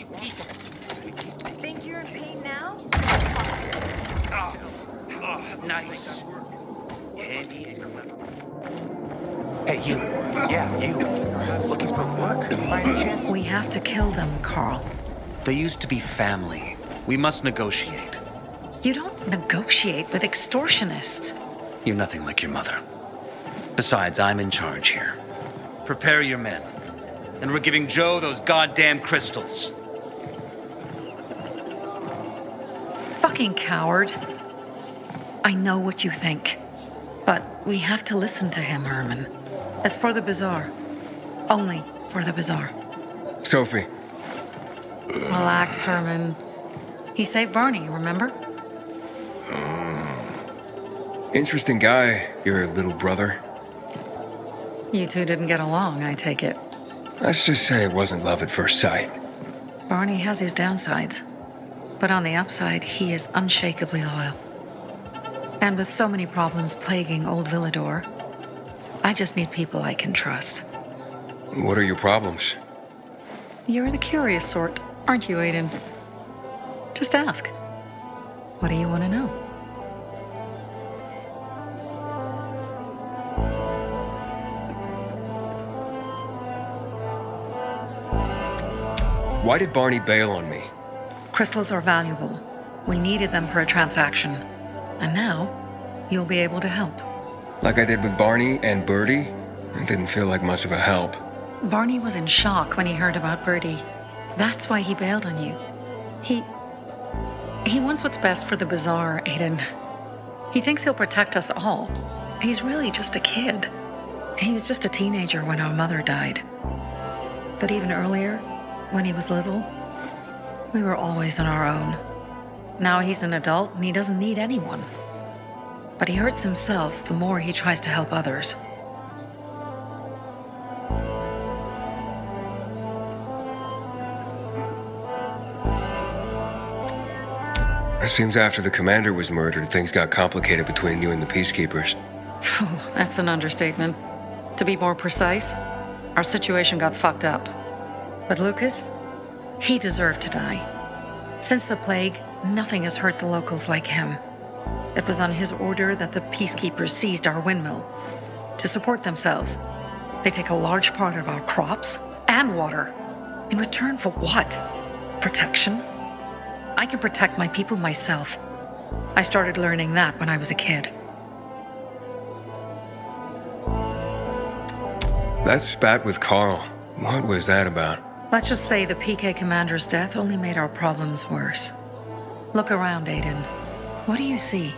you piece of... Think you're in pain now? Nice. Heavy. Hey, you. Yeah, you. Looking for work, by any chance? We have to kill them, Carl. They used to be family. We must negotiate. You don't negotiate with extortionists. You're nothing like your mother. Besides, I'm in charge here. Prepare your men. And we're giving Joe those goddamn crystals. Fucking coward. I know what you think. But we have to listen to him, Herman. It's for the bazaar. Only for the bazaar. Sophie. Relax, Herman. He saved Barney, remember? Interesting guy, your little brother. You two didn't get along, I take it. Let's just say it wasn't love at first sight. Barney has his downsides. But on the upside, he is unshakably loyal. And with so many problems plaguing old Villador, I just need people I can trust. What are your problems? You're the curious sort, aren't you, Aiden? Just ask. What do you want to know? Why did Barney bail on me? Crystals are valuable. We needed them for a transaction. And now, you'll be able to help. Like I did with Barney and Birdie? It didn't feel like much of a help. Barney was in shock when he heard about Birdie. That's why he bailed on you. He wants what's best for the bazaar, Aiden. He thinks he'll protect us all. He's really just a kid. He was just a teenager when our mother died. But even earlier, when he was little, we were always on our own. Now he's an adult and he doesn't need anyone. But he hurts himself the more he tries to help others. It seems after the commander was murdered, things got complicated between you and the peacekeepers. Oh, that's an understatement. To be more precise, our situation got fucked up. But Lucas, he deserved to die. Since the plague, nothing has hurt the locals like him. It was on his order that the peacekeepers seized our windmill. To support themselves, they take a large part of our crops and water. In return for what? Protection? I can protect my people myself. I started learning that when I was a kid. That spat with Carl, what was that about? Let's just say the PK commander's death only made our problems worse. Look around, Aiden. What do you see?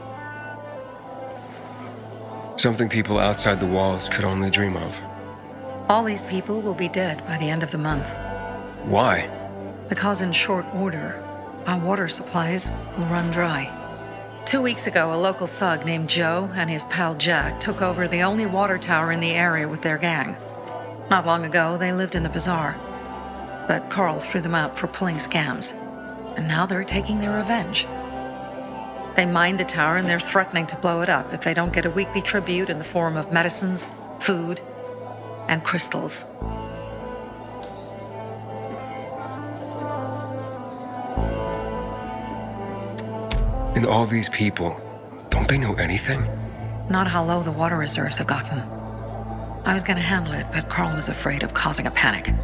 Something people outside the walls could only dream of. All these people will be dead by the end of the month. Why? Because in short order, our water supplies will run dry. 2 weeks ago, a local thug named Joe and his pal Jack took over the only water tower in the area with their gang. Not long ago, they lived in the bazaar. But Carl threw them out for pulling scams. And now they're taking their revenge. They mined the tower and they're threatening to blow it up if they don't get a weekly tribute in the form of medicines, food, and crystals. And all these people, don't they know anything? Not how low the water reserves have gotten. I was going to handle it, but Carl was afraid of causing a panic.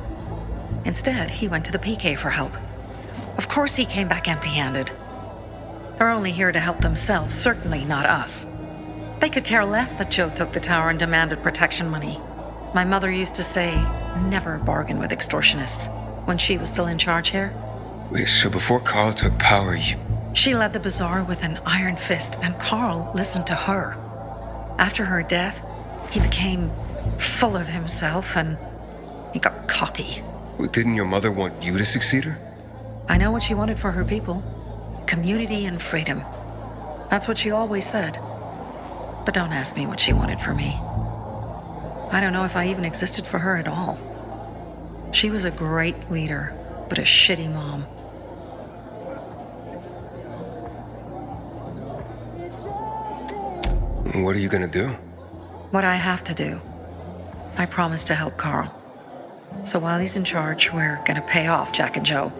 Instead, he went to the PK for help. Of course he came back empty-handed. They're only here to help themselves, certainly not us. They could care less that Joe took the tower and demanded protection money. My mother used to say, never bargain with extortionists, when she was still in charge here. Wait, so before Carl took power, She led the bazaar with an iron fist, and Carl listened to her. After her death, he became full of himself, and he got cocky. Didn't your mother want you to succeed her? I know what she wanted for her people. Community and freedom. That's what she always said. But don't ask me what she wanted for me. I don't know if I even existed for her at all. She was a great leader, but a shitty mom. What are you gonna do? What I have to do. I promised to help Carl. So while he's in charge, we're gonna pay off Jack and Joe.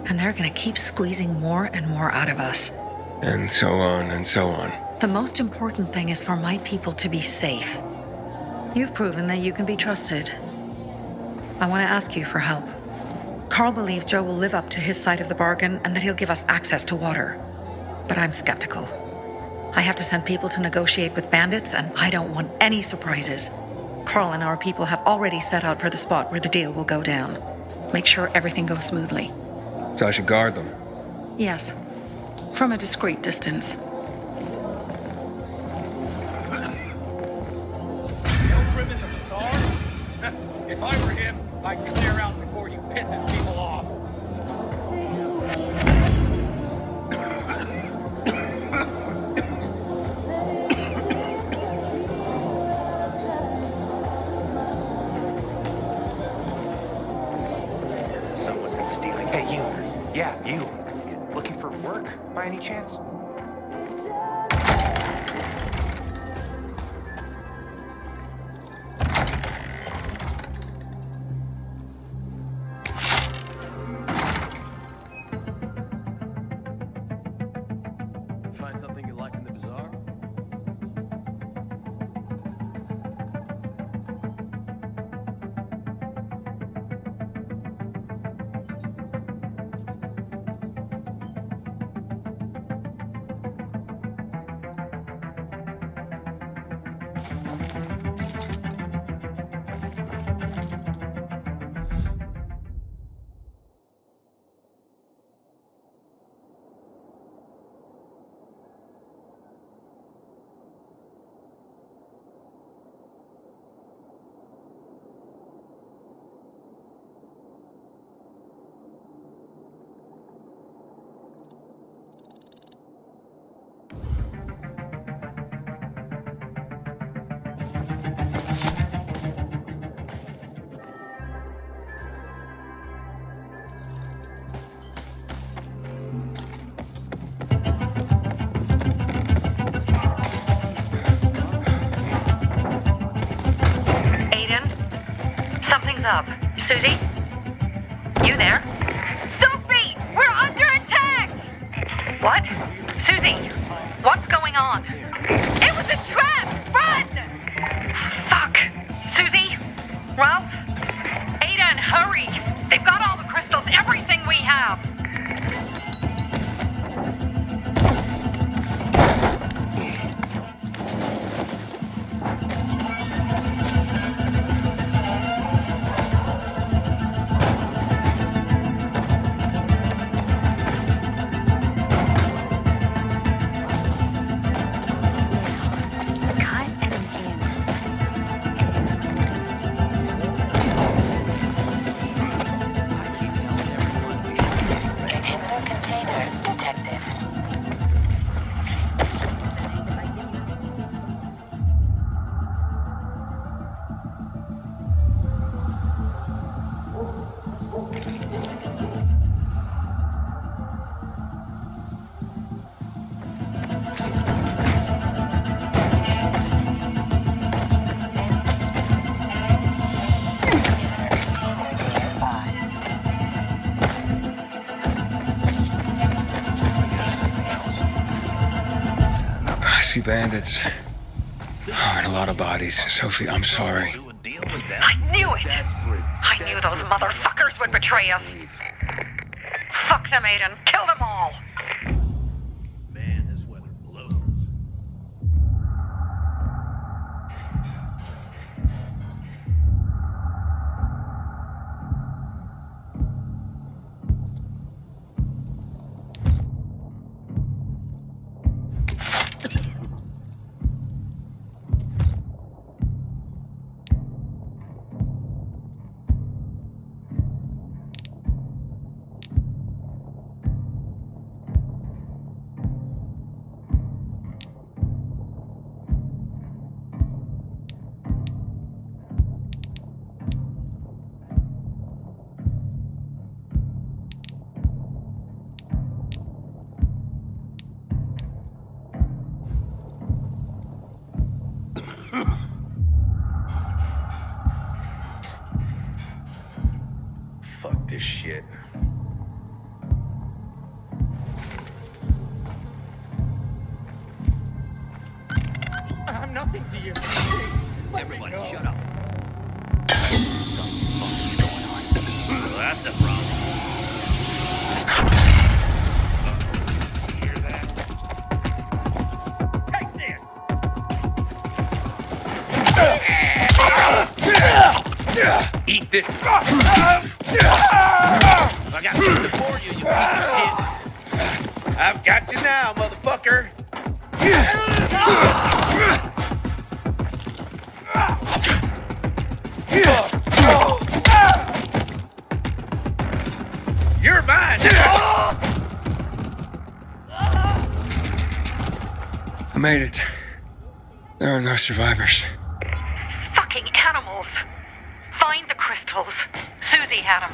and they're gonna keep squeezing more and more out of us. And so on and so on. The most important thing is for my people to be safe. You've proven that you can be trusted. I want to ask you for help. Carl believes Joe will live up to his side of the bargain and that he'll give us access to water. But I'm skeptical. I have to send people to negotiate with bandits, and I don't want any surprises. Carl and our people have already set out for the spot where the deal will go down. Make sure everything goes smoothly. So I should guard them. Yes, from a discreet distance. If I were him, I'd clear out before he pisses people off. Someone's been stealing. Hey, you. Yeah, you. Looking for work by any chance? Find something you like in the bazaar? Something's up. Susie? You there? Sophie! We're under attack! What? Susie? What's going on? It was a trap! Run! Fuck! Susie? Ralph? Aiden, hurry! They've got all the crystals, everything we have! See bandits. Oh, and a lot of bodies. Sophie, I'm sorry. I knew it! I knew those motherfuckers would betray us. Fuck them, Aiden. Kill them all! Man, this weather blows. Fuck this shit. done nothing to you. Please, let me Everybody, go. shut up. Something's going on. Well, that's a problem. Hear that? Take this! Eat this. I got something for you, you piece of shit. I've got you now, motherfucker. You're mine now. I made it. There are no survivors. Fucking animals. Find the crystals. Susie had them.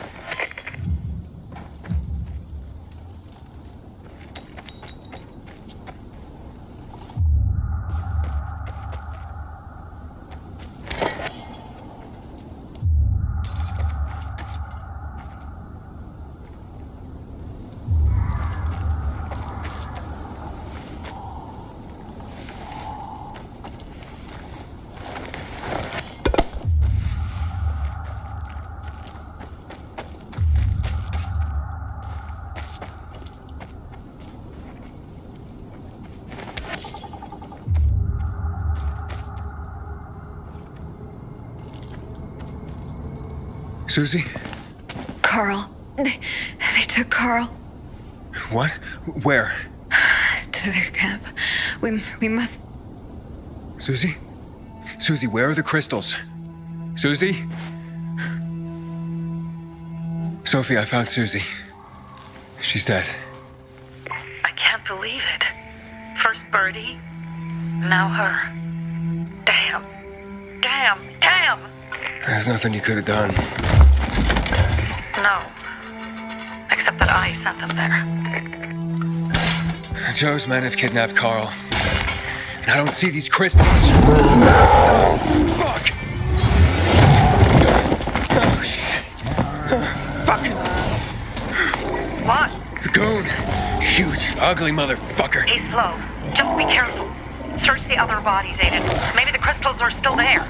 Susie? Carl. They took Carl What? Where? to their camp. We must... Susie? Susie, where are the crystals? Susie? Sophie, I found Susie. She's dead. I can't believe it. First Birdie, now her. Damn. Damn. Damn! There's nothing you could have done. No. Except that I sent them there. Joe's men have kidnapped Carl. And I don't see these crystals. Fuck! Oh, shit. Fuck! What? Goon! Huge, ugly motherfucker. He's slow. Just be careful. Search the other bodies, Aiden. Maybe the crystals are still there.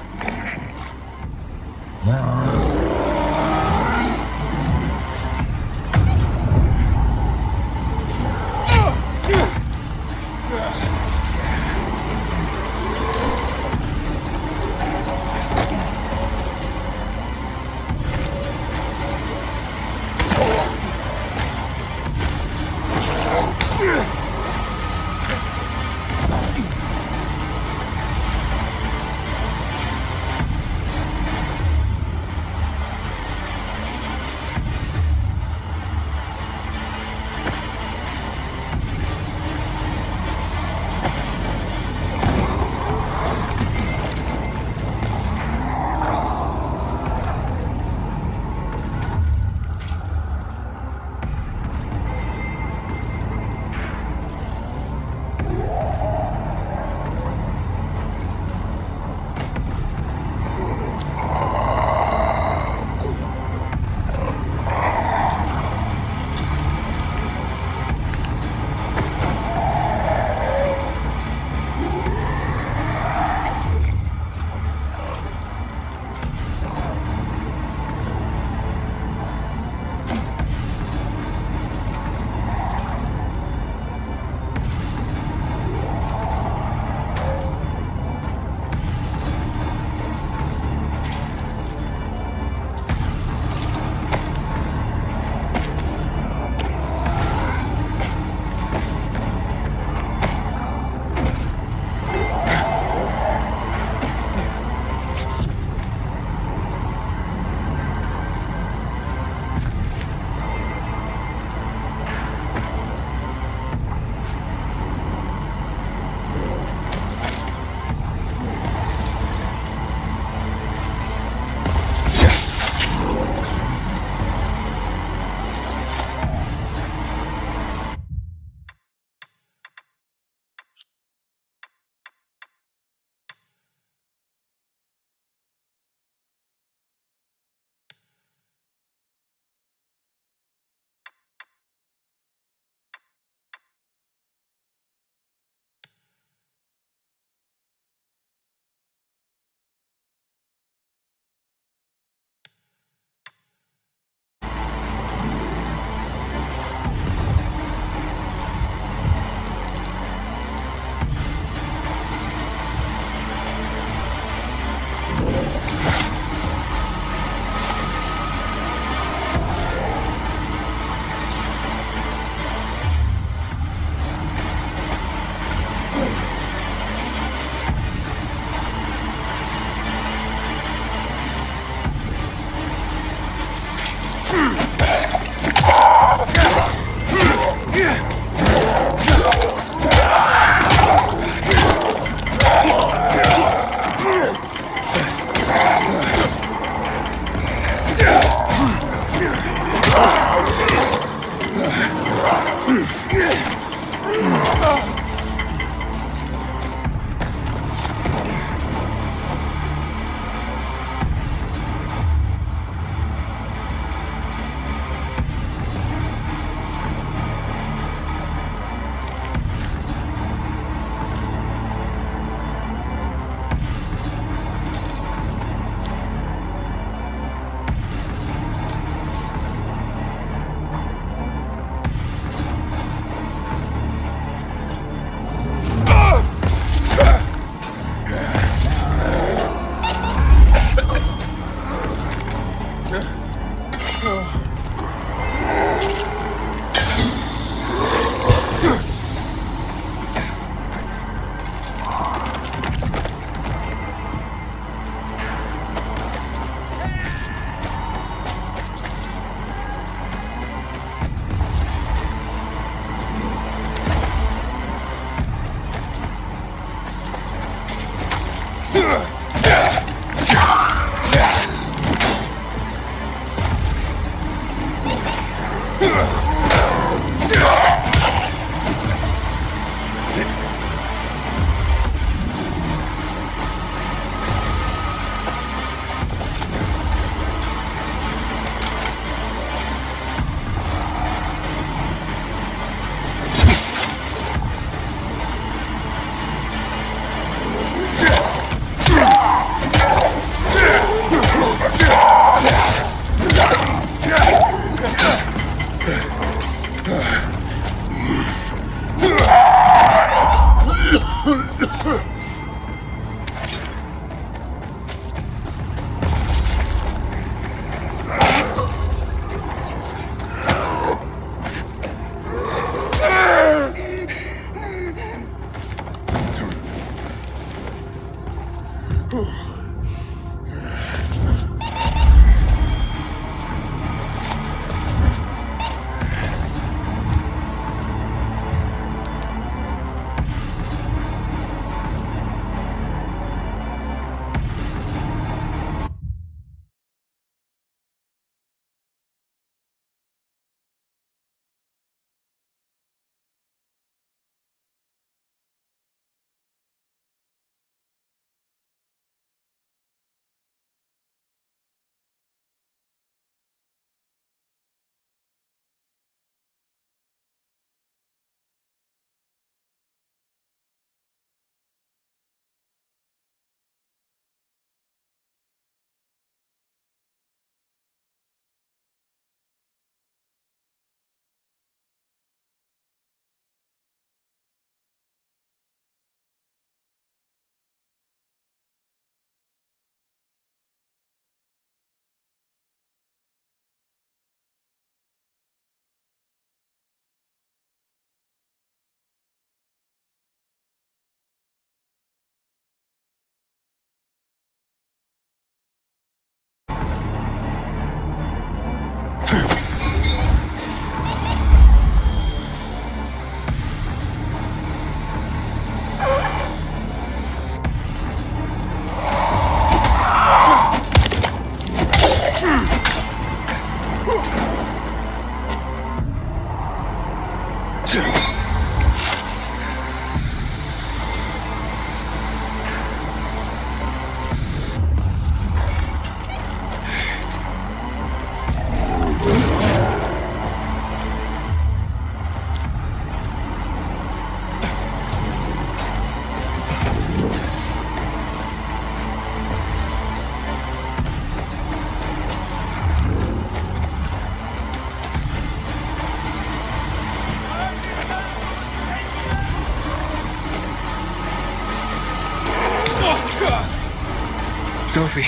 Sophie,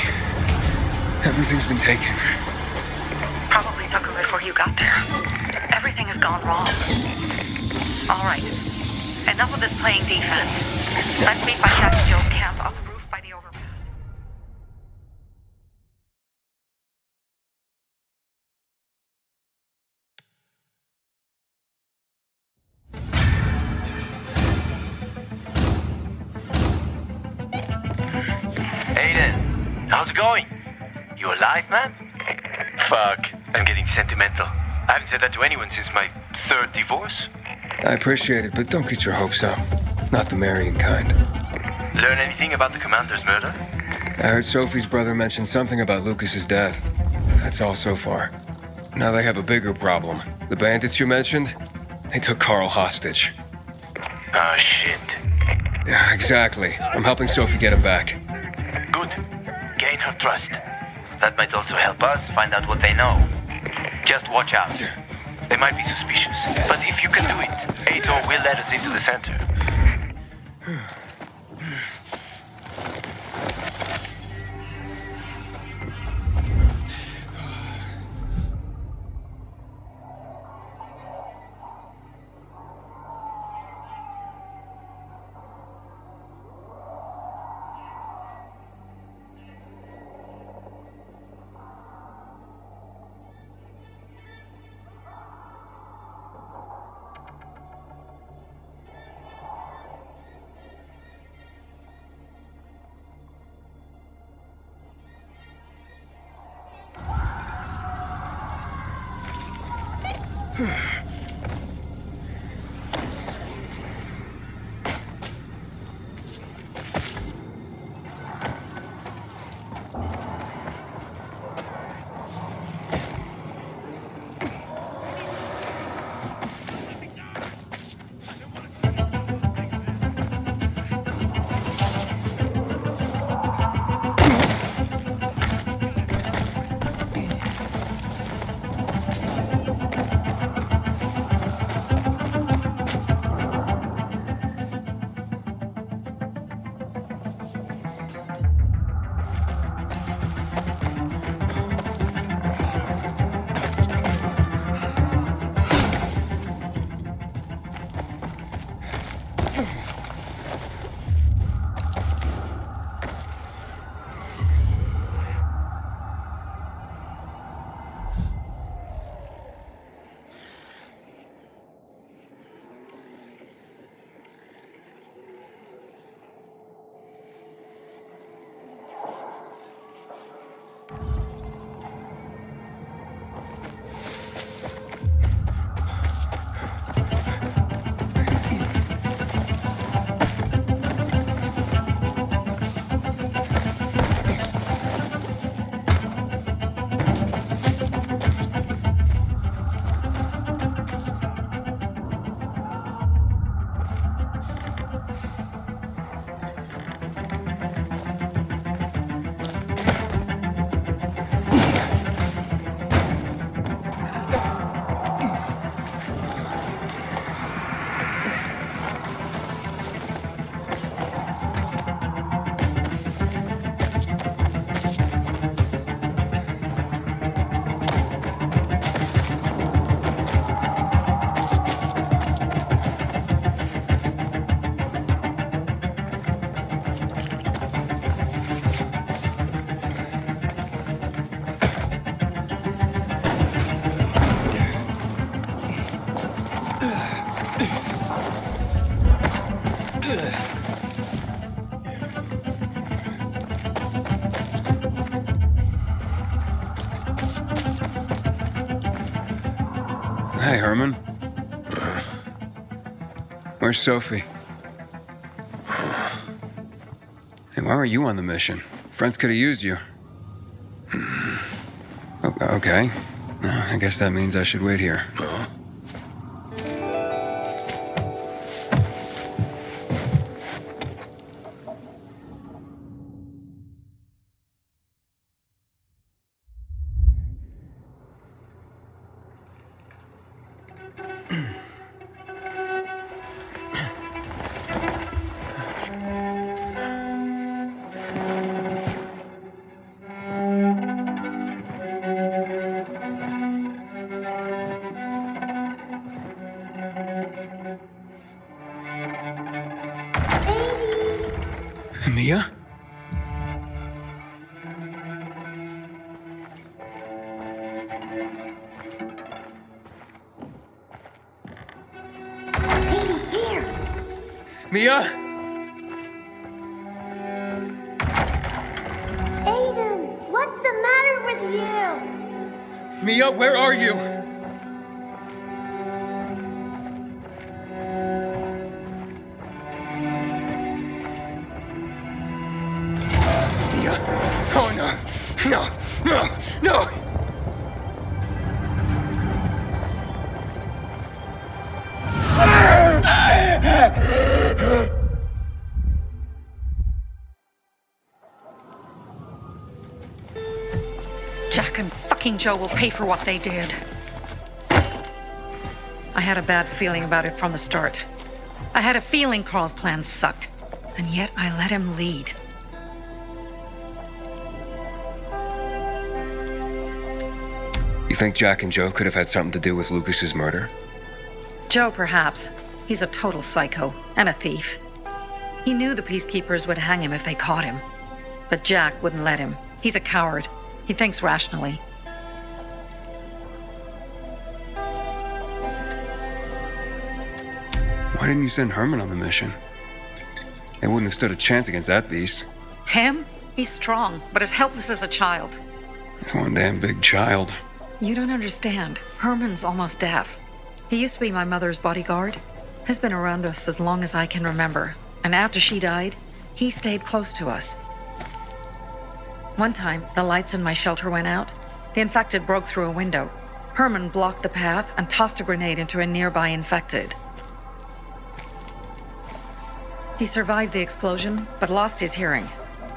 everything's been taken. Probably took her before you got there. Everything has gone wrong. All right. Enough of this playing defense. Let's meet by Jack and Jill's camp on the roof by the overpass. Aiden, how's it going? You alive, man? Fuck, I'm getting sentimental. I haven't said that to anyone since my third divorce. I appreciate it, but don't get your hopes up. Not the marrying kind. Learn anything about the commander's murder? I heard Sophie's brother mention something about Lucas's death. That's all so far. Now they have a bigger problem. The bandits you mentioned, they took Carl hostage. Ah, shit. Yeah, exactly. I'm helping Sophie get him back. Good. Gain her trust. That might also help us find out what they know. Just watch out. They might be suspicious. But if you can do it, Ator will let us into the center. Hey, Herman. Where's Sophie? Hey, why were you on the mission? Friends could have used you. Okay. I guess that means I should wait here. Mia? Mia? Aiden, what's the matter with you? Mia, where are you? Mia? Oh no! No! No! No! Jack and fucking Joe will pay for what they did. I had a bad feeling about it from the start. I had a feeling Carl's plan sucked, and yet I let him lead. You think Jack and Joe could have had something to do with Lucas's murder? Joe, perhaps. He's a total psycho and a thief. He knew the peacekeepers would hang him if they caught him. But Jack wouldn't let him. He's a coward. He thinks rationally. Why didn't you send Herman on the mission? They wouldn't have stood a chance against that beast. Him? He's strong, but as helpless as a child. He's one damn big child. You don't understand. Herman's almost deaf. He used to be my mother's bodyguard. He's been around us as long as I can remember. And after she died, he stayed close to us. One time, the lights in my shelter went out. The infected broke through a window. Herman blocked the path and tossed a grenade into a nearby infected. He survived the explosion, but lost his hearing.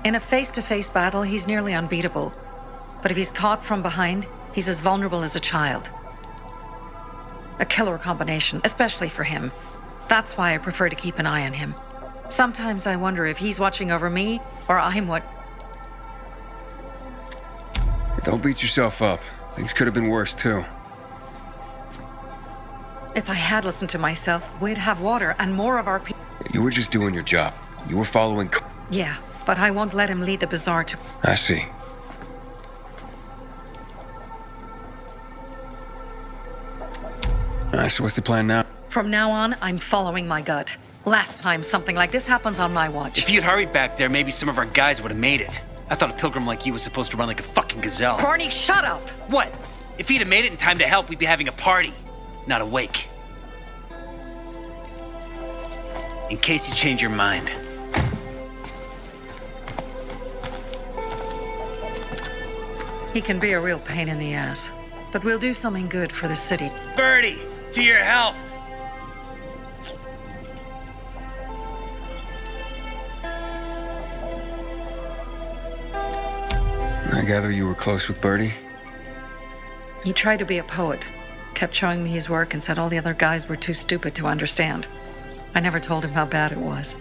In a face-to-face battle, he's nearly unbeatable. But if he's caught from behind, he's as vulnerable as a child. A killer combination, especially for him. That's why I prefer to keep an eye on him. Sometimes I wonder if he's watching over me, or I'm what... Don't beat yourself up. Things could have been worse, too. If I had listened to myself, we'd have water and more of our people. You were just doing your job. You were following... Yeah, but I won't let him lead the bazaar to... I see. Alright, so what's the plan now? From now on, I'm following my gut. Last time something like this happens on my watch. If you'd hurried back there, maybe some of our guys would have made it. I thought a pilgrim like you was supposed to run like a fucking gazelle. Barney, shut up! What? If he'd have made it in time to help, we'd be having a party, not a wake. In case you change your mind. He can be a real pain in the ass. But we'll do something good for the city. Birdie, to your health! I gather you were close with Birdie? He tried to be a poet, kept showing me his work and said all the other guys were too stupid to understand. I never told him how bad it was.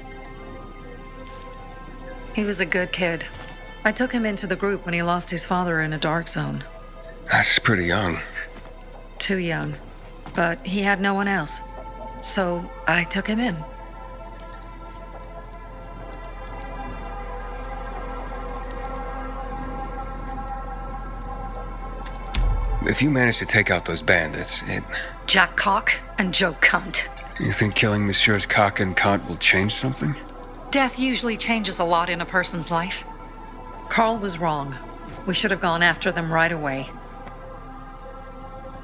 He was a good kid. I took him into the group when he lost his father in a dark zone. That's pretty young. Too young. But he had no one else. So I took him in. If you manage to take out those bandits, Jack Cock and Joe Cunt. You think killing Messieurs Cock and Cunt will change something? Death usually changes a lot in a person's life. Carl was wrong. We should have gone after them right away.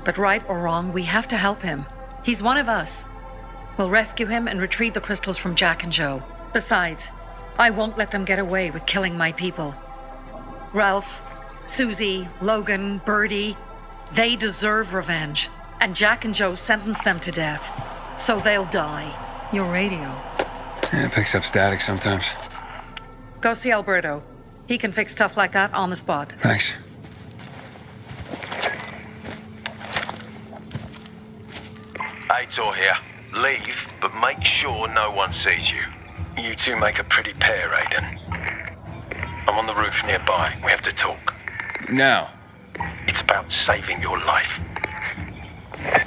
But right or wrong, we have to help him. He's one of us. We'll rescue him and retrieve the crystals from Jack and Joe. Besides, I won't let them get away with killing my people. Ralph, Susie, Logan, Birdie, they deserve revenge. And Jack and Joe sentenced them to death. So they'll die. Your radio. Yeah, it picks up static sometimes. Go see Alberto. He can fix stuff like that on the spot. Thanks. Aitor here. Leave, but make sure no one sees you. You two make a pretty pair, Aiden. I'm on the roof nearby. We have to talk. Now. It's about saving your life.